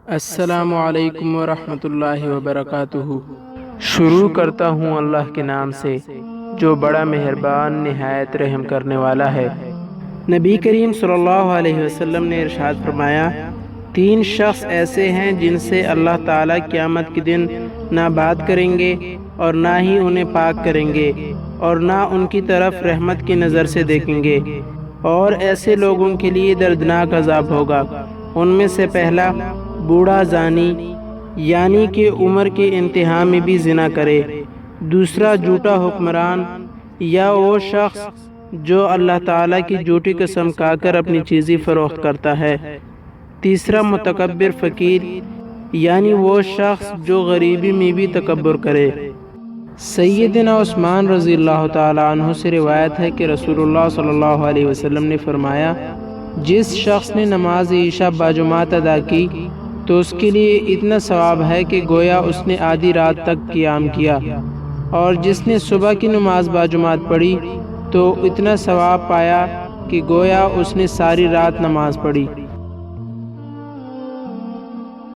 السلام علیکم ورحمۃ اللہ وبرکاتہ۔ شروع کرتا ہوں اللہ کے نام سے جو بڑا مہربان نہایت رحم کرنے والا ہے۔ نبی کریم صلی اللہ علیہ وسلم نے ارشاد فرمایا، 3 شخص ایسے ہیں جن سے اللہ تعالیٰ قیامت کے دن نہ بات کریں گے اور نہ ہی انہیں پاک کریں گے اور نہ ان کی طرف رحمت کی نظر سے دیکھیں گے، اور ایسے لوگوں کے لیے دردناک عذاب ہوگا۔ ان میں سے پہلا بوڑھا زانی، یعنی کہ عمر کے انتہا میں بھی زنا کرے۔ دوسرا جھوٹا حکمران، یا وہ شخص جو اللہ تعالیٰ کی جھوٹی قسم کھا کر اپنی چیزیں فروخت کرتا ہے۔ تیسرا متکبر فقیر، یعنی وہ شخص جو غریبی میں بھی تکبر کرے۔ سیدنا عثمان رضی اللہ تعالیٰ عنہ سے روایت ہے کہ رسول اللہ صلی اللہ علیہ وسلم نے فرمایا، جس شخص نے نماز عشاء باجماعت ادا کی تو اس کے لیے اتنا ثواب ہے کہ گویا اس نے آدھی رات تک قیام کیا، اور جس نے صبح کی نماز باجماعت پڑھی تو اتنا ثواب پایا کہ گویا اس نے ساری رات نماز پڑھی۔